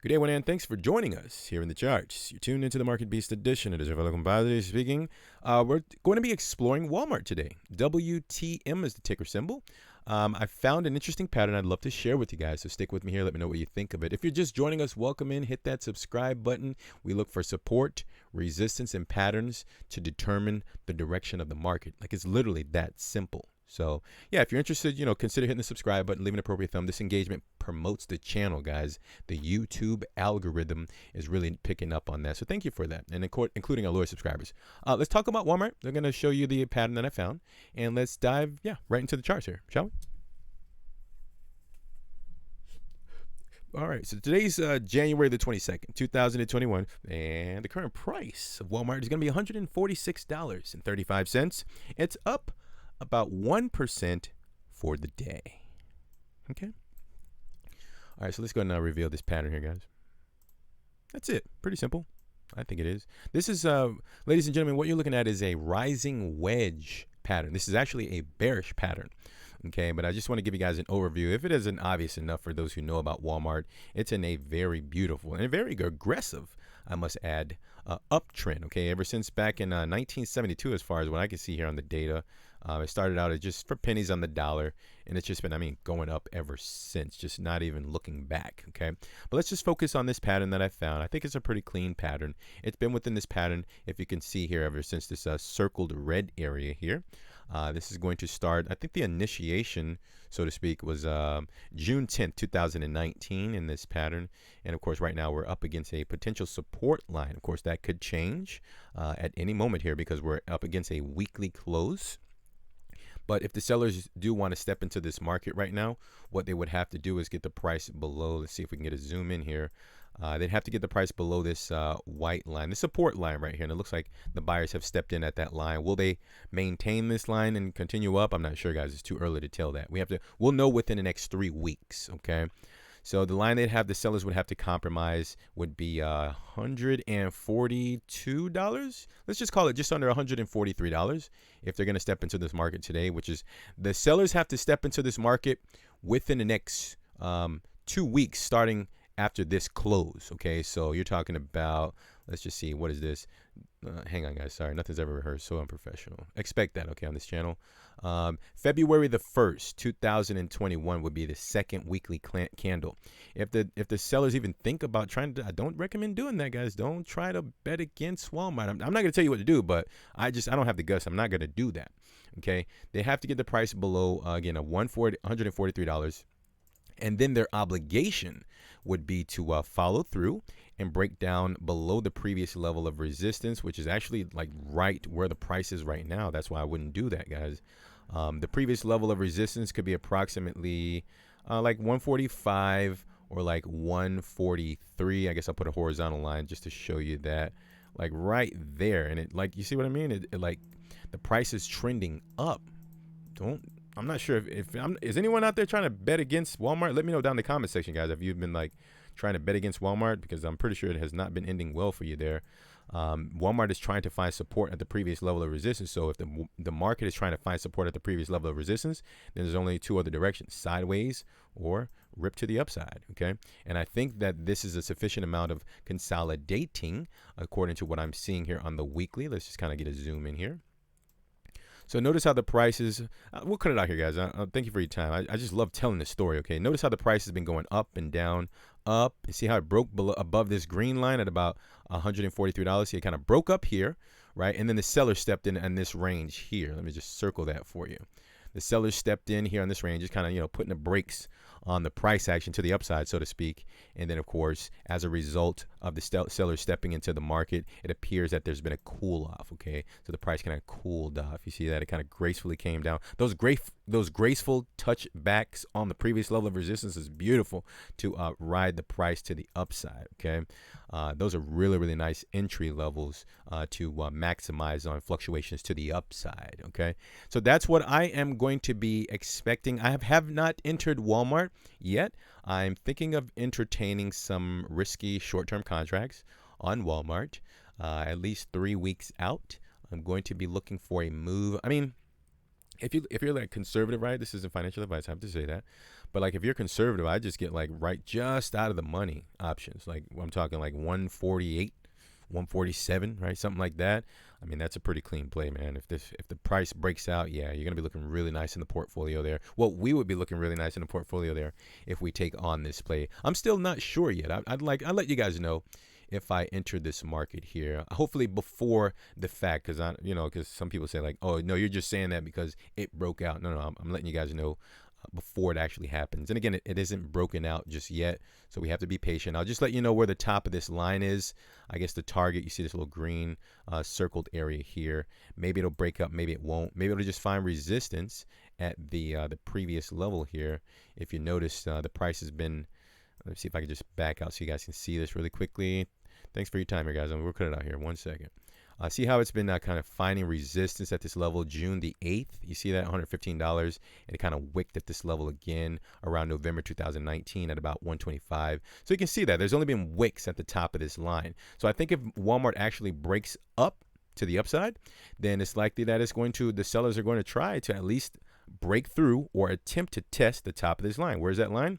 Good day, everyone, and thanks for joining us here in the charts. You're tuned into the Market Beast edition. It is your fellow compositor speaking. We're going to be exploring Walmart today. WTM is the ticker symbol. I found an interesting pattern I'd love to share with you guys, so stick with me here. Let me know what you think of it. If you're just joining us, welcome in. Hit that subscribe button. We look for support, resistance, and patterns to determine the direction of the market. Like, it's literally that simple. So, yeah, if you're interested, consider hitting the subscribe button, leave an appropriate thumb. This engagement promotes the channel, guys. The YouTube algorithm is really picking up on that. So thank you for that, and including our loyal subscribers. Let's talk about Walmart. They're going to show you the pattern that I found, and let's dive, right into the charts here, shall we? All right, so today's January the 22nd, 2021, and the current price of Walmart is going to be $146.35. It's up about 1% for the day. Okay. All right, so let's go ahead and reveal this pattern here, guys. That's it. Pretty simple. I think it is. This is, ladies and gentlemen, what you're looking at is a rising wedge pattern. This is actually a bearish pattern. Okay, but I just want to give you guys an overview. If it isn't obvious enough for those who know about Walmart, it's in a very beautiful and very aggressive, I must add, uptrend. Okay, ever since back in 1972, as far as what I can see here on the data, it started out as just for pennies on the dollar, and it's just been, going up ever since, just not even looking back. Okay, but let's just focus on this pattern that I found. I think it's a pretty clean pattern. It's been within this pattern, if you can see here, ever since this circled red area here. This is going to start, I think the initiation, so to speak, was June 10th, 2019 in this pattern. And of course, right now we're up against a potential support line. Of course, that could change at any moment here because we're up against a weekly close. But if the sellers do want to step into this market right now, what they would have to do is get the price below. Let's see if we can get a zoom in here. They'd have to get the price below this white line, the support line right here. And it looks like the buyers have stepped in at that line. Will they maintain this line and continue up? I'm not sure, guys. It's too early to tell that. We'll know within the next 3 weeks, okay? So the line the sellers would have to compromise would be $142. Let's just call it just under $143 if they're going to step into this market today, which is the sellers have to step into this market within the next 2 weeks starting after this close. Okay, so you're talking about, let's just see, what is this? Hang on, guys. Sorry, nothing's ever rehearsed. So unprofessional. Expect that, okay, on this channel. February the 1st, 2021 would be the second weekly candle. If the sellers even think about trying to, I don't recommend doing that, guys. Don't try to bet against Walmart. I'm not going to tell you what to do, but I don't have the guts. I'm not going to do that. Okay, they have to get the price below again $143. And then their obligation would be to follow through and break down below the previous level of resistance, which is actually like right where the price is right now. That's why I wouldn't do that, guys. The previous level of resistance could be approximately like 145 or like 143. I guess I'll put a horizontal line just to show you that, like right there. And it, like, you see what I mean? It like the price is trending up. I'm not sure if is anyone out there trying to bet against Walmart? Let me know down in the comment section, guys, if you've been like trying to bet against Walmart, because I'm pretty sure it has not been ending well for you there. Walmart is trying to find support at the previous level of resistance. So if the market is trying to find support at the previous level of resistance, then there's only two other directions: sideways or rip to the upside. Okay, and I think that this is a sufficient amount of consolidating according to what I'm seeing here on the weekly. Let's just kind of get a zoom in here. So notice how the prices, we'll cut it out here, guys. Thank you for your time. I just love telling this story, okay? Notice how the price has been going up and down, up. You see how it broke above this green line at about $143? See, it kind of broke up here, right? And then the seller stepped in this range here. Let me just circle that for you. The sellers stepped in here on this range, just kind of, putting the brakes on the price action to the upside, so to speak. And then, of course, as a result of the sellers stepping into the market, it appears that there's been a cool off, okay? So the price kind of cooled off. You see that? It kind of gracefully came down. Those graceful touchbacks on the previous level of resistance is beautiful to ride the price to the upside, okay? Those are really, really nice entry levels to maximize on fluctuations to the upside, okay? So that's what I am going to be expecting. I have not entered Walmart yet. I'm thinking of entertaining some risky short-term contracts on Walmart at least 3 weeks out. I'm going to be looking for a move. if you're like conservative, right? This isn't financial advice. I have to say that, but like if you're conservative, I just get like right just out of the money options. Like I'm talking like 148, 147, right? Something like that. I mean, that's a pretty clean play, man. If the price breaks out, yeah, you're gonna be looking really nice in the portfolio there. Well, we would be looking really nice in the portfolio there if we take on this play. I'm still not sure yet. I'd let you guys know if I enter this market here, hopefully before the fact, because some people say like, oh no, you're just saying that because it broke out. No, I'm letting you guys know before it actually happens. And again, it isn't broken out just yet, so we have to be patient. I'll just let you know where the top of this line is. I guess the target, you see this little green circled area here. Maybe it'll break up, maybe it won't. Maybe it'll just find resistance at the previous level here. If you notice, the price has been, let me see if I can just back out so you guys can see this really quickly. Thanks for your time here, guys. We'll cut it out here 1 second. See how it's been kind of finding resistance at this level June the 8th. You see that $115, and it kind of wicked at this level again around November 2019 at about 125. So you can see that there's only been wicks at the top of this line. So I think if Walmart actually breaks up to the upside, then it's likely that the sellers are going to try to at least break through or attempt to test the top of this line. Where's that line?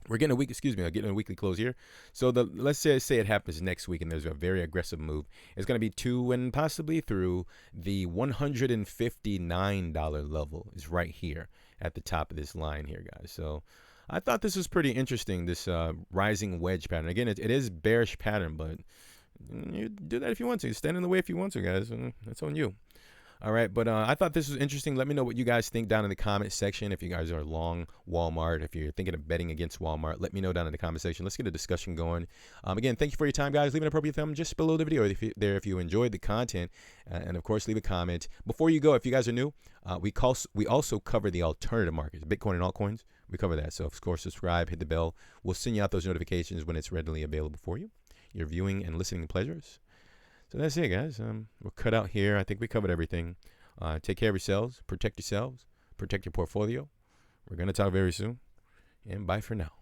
We're getting a weekly close here. So let's say it happens next week and there's a very aggressive move. It's going to be to and possibly through the $159 level is right here at the top of this line here, guys. So I thought this was pretty interesting, this rising wedge pattern. Again, it is bearish pattern, but you do that if you want to. Stand in the way if you want to, guys. That's on you. All right, but I thought this was interesting. Let me know what you guys think down in the comment section. If you guys are long Walmart, if you're thinking of betting against Walmart, let me know down in the comment section. Let's get a discussion going. Again, thank you for your time, guys. Leave an appropriate thumb just below the video if you enjoyed the content. And, of course, leave a comment. Before you go, if you guys are new, we also cover the alternative markets, Bitcoin and altcoins. We cover that. So, of course, subscribe, hit the bell. We'll send you out those notifications when it's readily available for you. Your viewing and listening pleasures. So that's it, guys. We're cut out here. I think we covered everything. Take care of yourselves. Protect your portfolio. We're going to talk very soon. And bye for now.